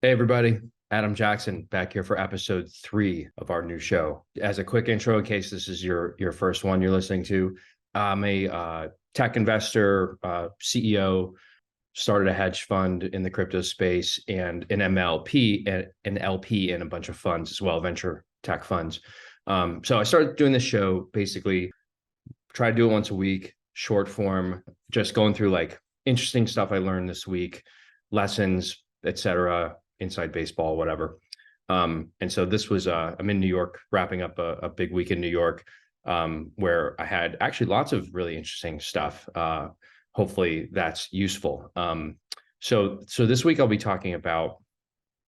Hey everybody, Adam Jackson back here for episode 3 of our new show. As a quick intro, in case this is your first one you're listening to, I'm a tech investor, CEO, started a hedge fund in the crypto space, and an MLP and an LP in a bunch of funds as well, venture tech funds. So I started doing this show, basically try to do it once a week, short form, just going through like interesting stuff I learned this week, lessons, etc., inside baseball, whatever. And so this was, I'm in New York, wrapping up a big week in New York, where I had actually lots of really interesting stuff. Hopefully that's useful. So this week I'll be talking about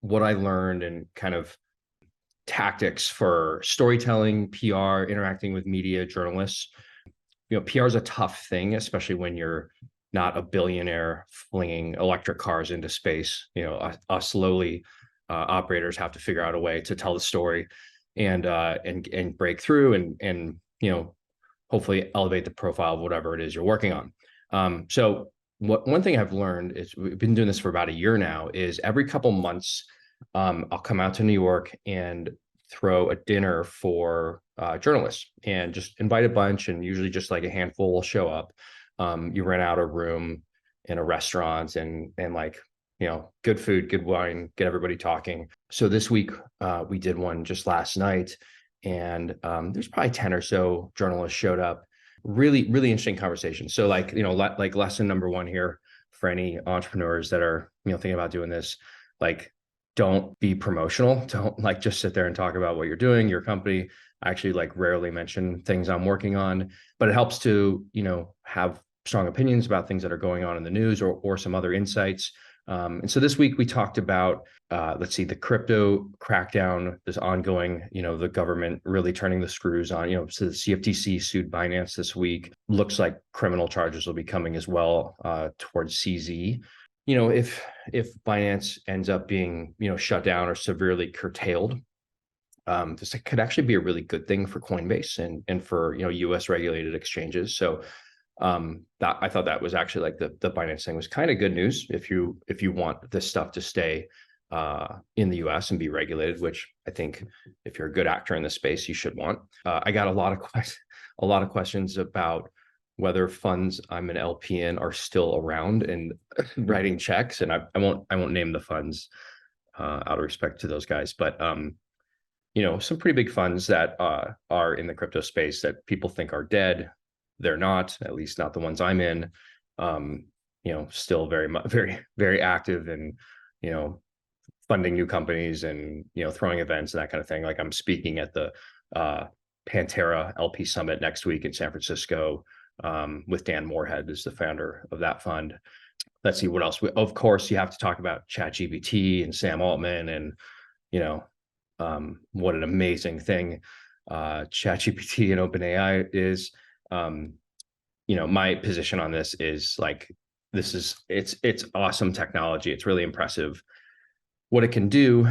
what I learned and kind of tactics for storytelling, PR, interacting with media, journalists. PR is a tough thing, especially when you're not a billionaire flinging electric cars into space. Us lowly operators have to figure out a way to tell the story and break through and hopefully elevate the profile of whatever it is you're working on. So one thing I've learned is, we've been doing this for about a year now, is every couple months I'll come out to New York and throw a dinner for journalists and just invite a bunch, and usually just like a handful will show up. You rent out a room in a restaurant and like, good food, good wine, get everybody talking. So this week we did one just last night, and there's probably 10 or so journalists showed up. Really, really interesting conversation. So like, like lesson number one here for any entrepreneurs that are, thinking about doing this, like, don't be promotional. Don't like just sit there and talk about what you're doing, your company. I actually like rarely mention things I'm working on, but it helps to, have strong opinions about things that are going on in the news or some other insights. And so this week we talked about, the crypto crackdown, this ongoing, the government really turning the screws on, so the CFTC sued Binance this week. Looks like criminal charges will be coming as well towards CZ. If Binance ends up being, shut down or severely curtailed, this could actually be a really good thing for Coinbase and for, US regulated exchanges. So that I thought that was actually like the Binance thing was kind of good news if you want this stuff to stay in the US and be regulated, which I think if you're a good actor in the space, you should want. I got a lot of questions about whether funds I'm an LP in are still around and writing checks, and I won't name the funds out of respect to those guys, but some pretty big funds that are in the crypto space that people think are dead. They're not, at least not the ones I'm in. Still very, very active and, funding new companies and, throwing events and that kind of thing. Like I'm speaking at the Pantera LP Summit next week in San Francisco with Dan Moorhead, who's the founder of that fund. Let's see what else. Of course, you have to talk about Chat-GPT and Sam Altman and, what an amazing thing Chat-GPT and OpenAI is. My position on this is like, it's awesome technology. It's really impressive what it can do.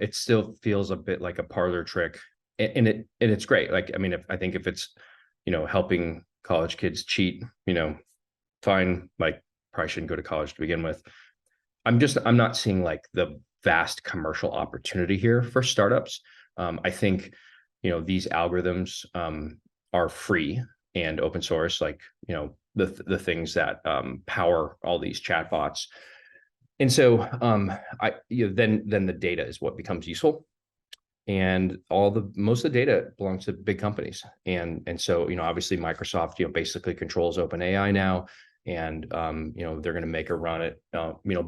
It still feels a bit like a parlor trick, and it's great. Like, I mean, I think if it's, helping college kids cheat, fine. Like, probably shouldn't go to college to begin with. I'm not seeing like the vast commercial opportunity here for startups. I think, these algorithms are free and open source, like, the things that power all these chatbots. And so then the data is what becomes useful. And most of the data belongs to big companies. And so, obviously Microsoft, basically controls OpenAI now. And they're going to make a run at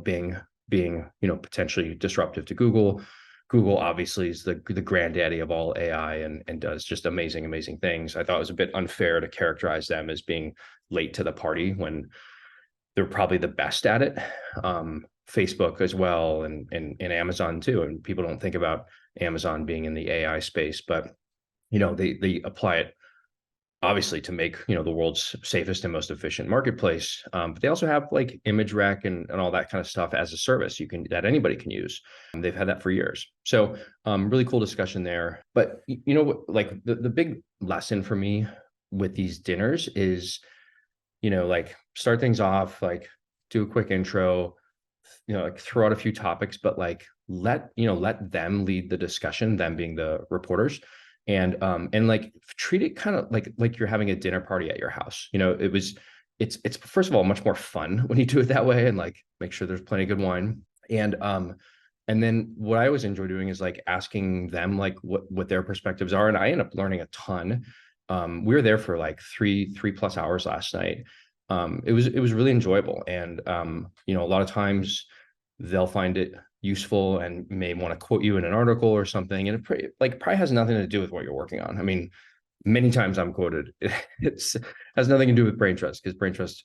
Bing being, potentially disruptive to Google. Google obviously is the granddaddy of all AI and does just amazing things. I thought it was a bit unfair to characterize them as being late to the party when they're probably the best at it. Facebook as well, and Amazon too. And people don't think about Amazon being in the AI space, but they apply it obviously to make the world's safest and most efficient marketplace. But they also have like image rec and all that kind of stuff as a service that anybody can use. And they've had that for years. So really cool discussion there. But like the big lesson for me with these dinners is, like, start things off, like do a quick intro, like throw out a few topics, but like let them lead the discussion, them being the reporters, and like treat it kind of like you're having a dinner party at your house. It's first of all much more fun when you do it that way, and like make sure there's plenty of good wine. And then what I always enjoy doing is like asking them like what their perspectives are, and I end up learning a ton. We were there for like three plus hours last night. It was really enjoyable, and a lot of times they'll find it useful and may want to quote you in an article or something, and probably has nothing to do with what you're working on. I mean, many times I'm quoted. It's has nothing to do with Braintrust, because Braintrust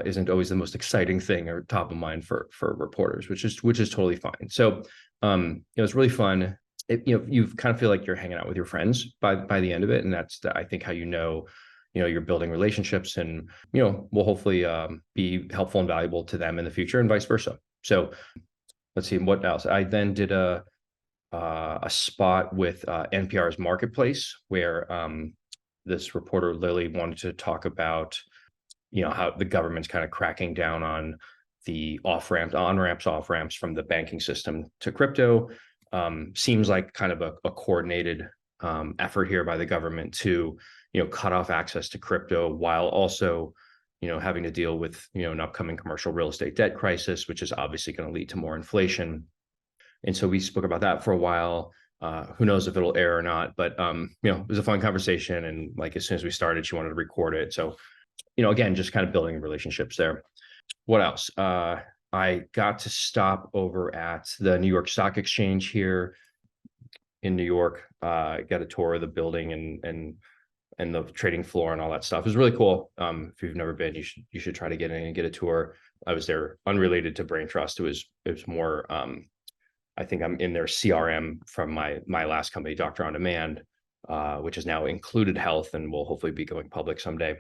isn't always the most exciting thing or top of mind for reporters, which is totally fine. So it's really fun. You kind of feel like you're hanging out with your friends by the end of it, and that's I think how you're building relationships, and will hopefully be helpful and valuable to them in the future, and vice versa. So let's see what else. I then did a spot with NPR's Marketplace, where this reporter Lily wanted to talk about how the government's kind of cracking down on the on-ramps, off-ramps from the banking system to crypto. Seems like kind of a coordinated effort here by the government to cut off access to crypto, while also having to deal with an upcoming commercial real estate debt crisis, which is obviously going to lead to more inflation. And so we spoke about that for a while. Who knows if it'll air or not, but it was a fun conversation. And like as soon as we started, she wanted to record it. So again, just kind of building relationships there. What else? I got to stop over at the New York Stock Exchange here in New York. Got a tour of the building and the trading floor and all that stuff. It was really cool. If you've never been, you should try to get in and get a tour. I was there unrelated to Braintrust. It was more. I think I'm in their CRM from my last company, Doctor On Demand, which is now included health and will hopefully be going public someday.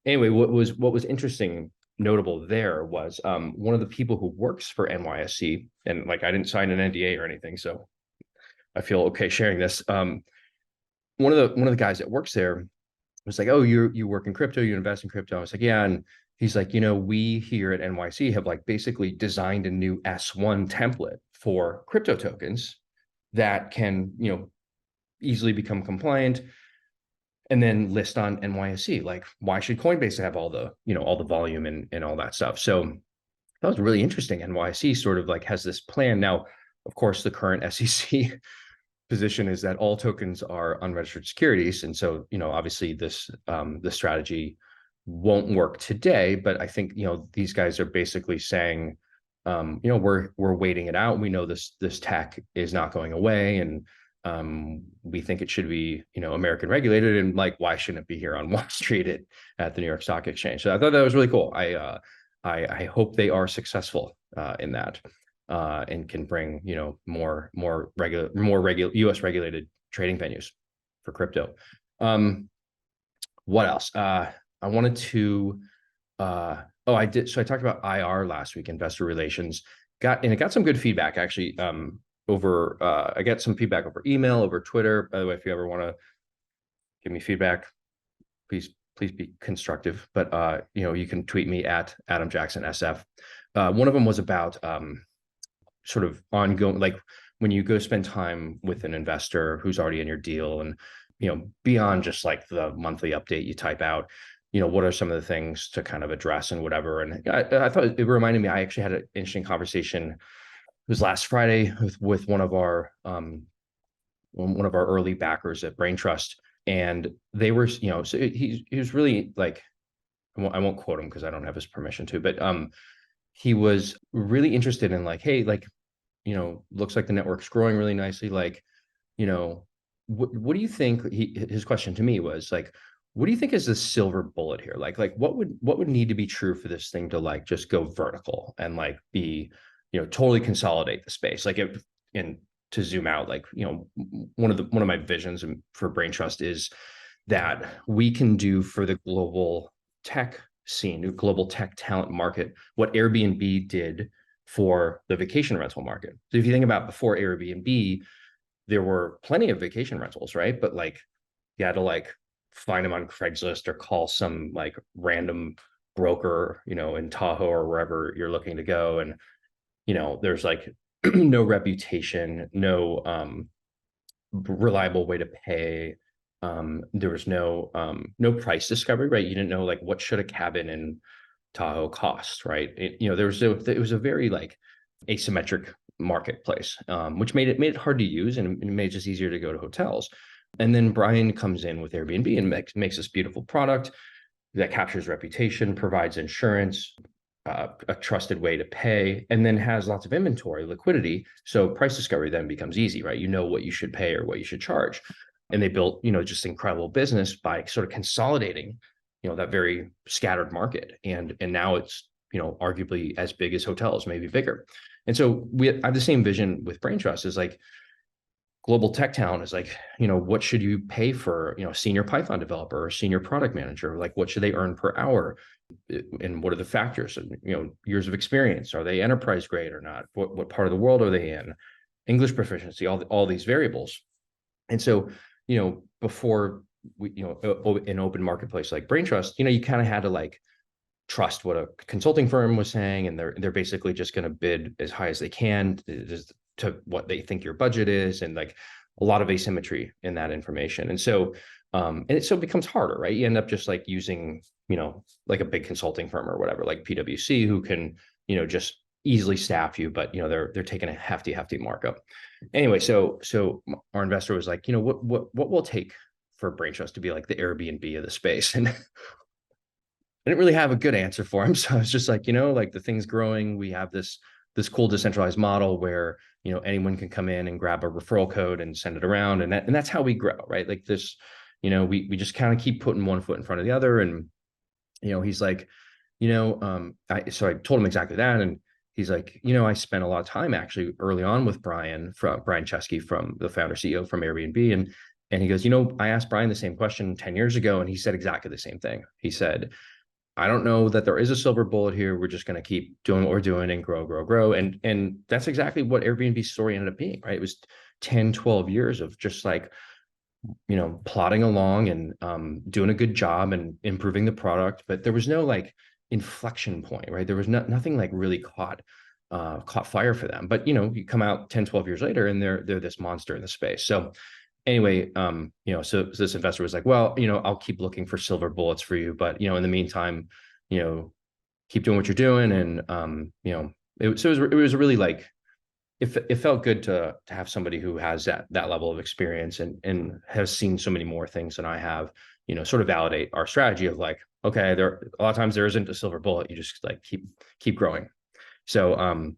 Anyway, what was interesting, notable there was one of the people who works for NYSE, and like I didn't sign an NDA or anything, so I feel okay sharing this. One of the guys that works there was like, "Oh, you work in crypto, you invest in crypto." I was like, "Yeah," and he's like, "We here at NYC have like basically designed a new S1 template for crypto tokens that can easily become compliant and then list on NYSE. Like, why should Coinbase have all the volume and all that stuff?" So that was really interesting. NYSE sort of like has this plan now. Of course, the current SEC position is that all tokens are unregistered securities, and so obviously this strategy won't work today. But I think these guys are basically saying, we're waiting it out. We know this tech is not going away, and we think it should be American regulated, and like why shouldn't it be here on Wall Street at the New York Stock Exchange? So I thought that was really cool. I hope they are successful in that. And can bring more regular U.S. regulated trading venues for crypto. What else? I wanted to. I did. So I talked about IR last week, investor relations. I got some good feedback actually. I got some feedback over email, over Twitter. By the way, if you ever want to give me feedback, please be constructive. But you can tweet me at Adam Jackson SF. One of them was about sort of ongoing, like when you go spend time with an investor who's already in your deal, and beyond just like the monthly update you type out, what are some of the things to kind of address and whatever. And I thought it reminded me, I actually had an interesting conversation. It was last Friday with one of our early backers at Braintrust, and they were so he was really like, I won't quote him because I don't have his permission to, but he was really interested in like, hey, like, looks like the network's growing really nicely. Like, what do you think? His question to me was like, what do you think is the silver bullet here? Like what would need to be true for this thing to like just go vertical and like be, totally consolidate the space? Like and to zoom out, like, one of my visions for Braintrust is that we can do for the global tech scene, global tech talent market, what Airbnb did for the vacation rental market. So if you think about before Airbnb, there were plenty of vacation rentals, right? But like you had to like find them on Craigslist or call some like random, broker, in Tahoe or wherever you're looking to go. And, there's like no reputation, no reliable way to pay. There was no price discovery, right? You didn't know like what should a cabin in Tahoe cost, right? It was a very like asymmetric marketplace, which made it hard to use, and it made it just easier to go to hotels. And then Brian comes in with Airbnb and makes this beautiful product that captures reputation, provides insurance, a trusted way to pay, and then has lots of inventory, liquidity. So price discovery then becomes easy, right? You know what you should pay or what you should charge. And they built, just incredible business by sort of consolidating, that very scattered market. And now it's, arguably as big as hotels, maybe bigger. And so I have the same vision with Braintrust, is like global tech talent is like, what should you pay for, a senior Python developer or senior product manager? Like, what should they earn per hour? And what are the factors? And, years of experience. Are they enterprise grade or not? What part of the world are they in? English proficiency, all these variables. And so, before we, an open marketplace like Braintrust, you kind of had to like trust what a consulting firm was saying, and they're basically just going to bid as high as they can to what they think your budget is, and like a lot of asymmetry in that information. And so it becomes harder, right? You end up just like using, like a big consulting firm or whatever, like PwC, who can, just easily staff you, but they're taking a hefty markup. Anyway, so our investor was like, what will take for Braintrust to be like the Airbnb of the space? And I didn't really have a good answer for him. So I was just like, like the thing's growing. We have this cool decentralized model where, anyone can come in and grab a referral code and send it around. And that's how we grow, right? Like this, we just kind of keep putting one foot in front of the other. And, he's like, so I told him exactly that. And he's like, I spent a lot of time actually early on with Brian Chesky, from the founder CEO from Airbnb. And he goes, I asked Brian the same question 10 years ago, and he said exactly the same thing. He said, I don't know that there is a silver bullet here. We're just going to keep doing what we're doing and grow. And that's exactly what Airbnb's story ended up being, right? It was 10, 12 years of just like, plodding along and doing a good job and improving the product. But there was no like inflection point, right? There was nothing like really caught fire for them. But, you come out 10, 12 years later and they're this monster in the space. So anyway, so this investor was like, well, I'll keep looking for silver bullets for you, but, in the meantime, keep doing what you're doing. And, it was really like, it felt good to have somebody who has that level of experience and has seen so many more things than I have, sort of validate our strategy of like, okay, a lot of times there isn't a silver bullet. You just like keep growing. So,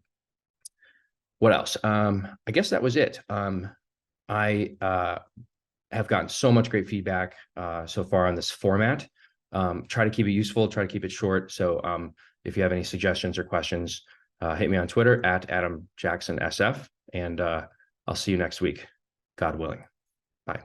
what else? I guess that was it. I have gotten so much great feedback so far on this format. Try to keep it useful, try to keep it short. So if you have any suggestions or questions, hit me on Twitter at AdamJacksonSF, and I'll see you next week, God willing. Bye.